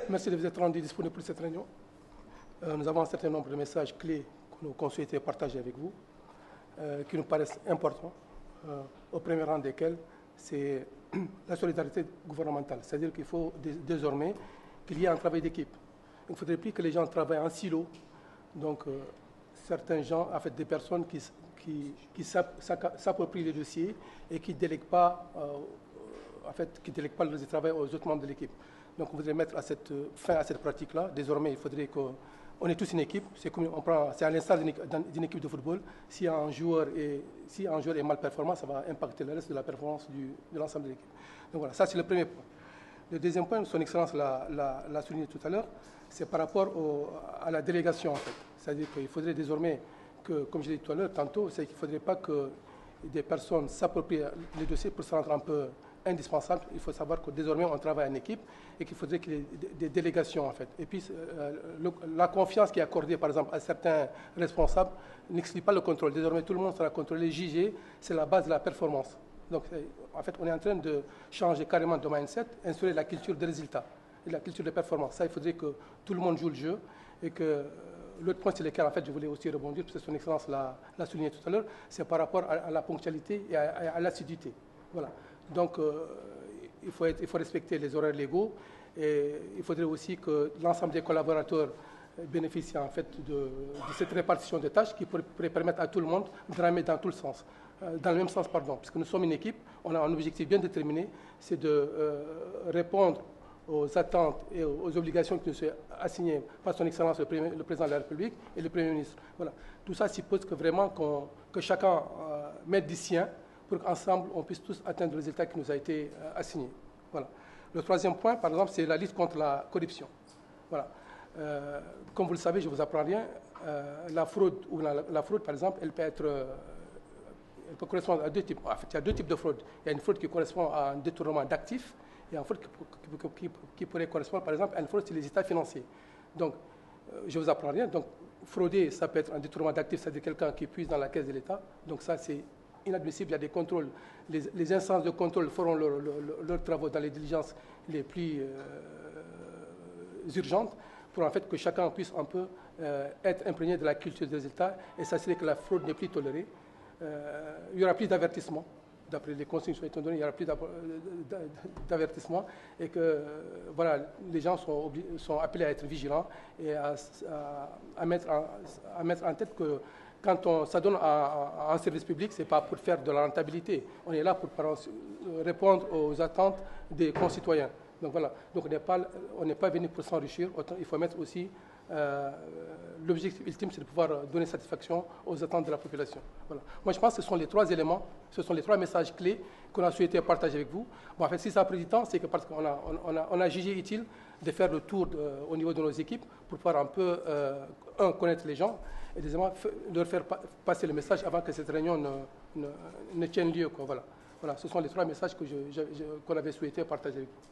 Merci de vous être rendu disponible pour cette réunion. Nous avons un certain nombre de messages clés qu'on souhaitait partager avec vous, qui nous paraissent importants, au premier rang desquels c'est la solidarité gouvernementale. C'est-à-dire qu'il faut désormais qu'il y ait un travail d'équipe. Il ne faudrait plus que les gens travaillent en silo. Donc, certains gens, en fait, des personnes qui s'approprient les dossiers et qui ne délèguent pas, délèguent pas le travail aux autres membres de l'équipe. Donc, on voudrait mettre fin à cette pratique-là. Désormais, il faudrait qu'on ait tous une équipe. C'est à l'instar d'une équipe de football. Si un joueur est mal performant, ça va impacter le reste de la performance de l'ensemble de l'équipe. Donc voilà, ça c'est le premier point. Le deuxième point, son Excellence l'a souligné tout à l'heure, c'est par rapport à la délégation en fait. C'est-à-dire qu'il faudrait désormais que, comme je l'ai dit tout à l'heure, tantôt, c'est qu'il ne faudrait pas que des personnes s'approprient les dossiers pour se rendre un peu indispensable. Il faut savoir que désormais on travaille en équipe et qu'il faudrait qu'il y ait des délégations en fait. Et puis la confiance qui est accordée par exemple à certains responsables n'exclut pas le contrôle. Désormais tout le monde sera contrôlé, jugé, c'est la base de la performance. Donc en fait on est en train de changer carrément de mindset, instaurer la culture de résultat et la culture de performance. Ça il faudrait que tout le monde joue le jeu et que l'autre point sur lequel en fait je voulais aussi rebondir, parce que son Excellence l'a souligné tout à l'heure, c'est par rapport à la ponctualité et à l'assiduité. Voilà. Donc, il faut respecter les horaires légaux et il faudrait aussi que l'ensemble des collaborateurs bénéficient en fait de cette répartition de tâches qui pourrait permettre à tout le monde de ramer dans tout le sens, dans le même sens, pardon, puisque nous sommes une équipe, on a un objectif bien déterminé, c'est de répondre aux attentes et aux obligations qui nous sont assignées par son Excellence le Président de la République et le Premier ministre. Voilà. Tout ça suppose que vraiment que chacun mette du sien pour qu'ensemble, on puisse tous atteindre le résultat qui nous a été assigné. Voilà. Le troisième point, par exemple, c'est la lutte contre la corruption. Voilà. Comme vous le savez, je ne vous apprends rien, la fraude, par exemple, elle peut correspondre à deux types. En fait, il y a deux types de fraude. Il y a une fraude qui correspond à un détournement d'actifs et une fraude qui pourrait correspondre, par exemple, à une fraude sur les états financiers. Donc, je ne vous apprends rien. Donc, frauder, ça peut être un détournement d'actifs, c'est-à-dire quelqu'un qui puise dans la caisse de l'État. Donc, ça, c'est inadmissible, il y a des contrôles. Les instances de contrôle feront leurs travaux dans les diligences les plus urgentes pour en fait que chacun puisse un peu être imprégné de la culture des résultats et s'assurer que la fraude n'est plus tolérée. Il y aura plus d'avertissements. D'après les consignes qui sont été données, il n'y aura plus d'avertissements et que voilà, les gens sont appelés à être vigilants et à mettre en tête que quand ça donne à un service public, ce n'est pas pour faire de la rentabilité. On est là pour répondre aux attentes des concitoyens. Donc voilà. Donc on n'est pas venu pour s'enrichir. Il faut mettre aussi l'objectif ultime, c'est de pouvoir donner satisfaction aux attentes de la population. Voilà. Moi, je pense que ce sont les trois éléments, ce sont les trois messages clés qu'on a souhaité partager avec vous. Bon, en fait, si ça a pris du temps, c'est que parce qu'on a jugé utile de faire le tour au niveau de nos équipes pour pouvoir un peu, connaître les gens et deuxièmement, leur faire passer le message avant que cette réunion ne tienne lieu. Quoi. Voilà. Voilà. Ce sont les trois messages qu'on avait souhaité partager avec vous.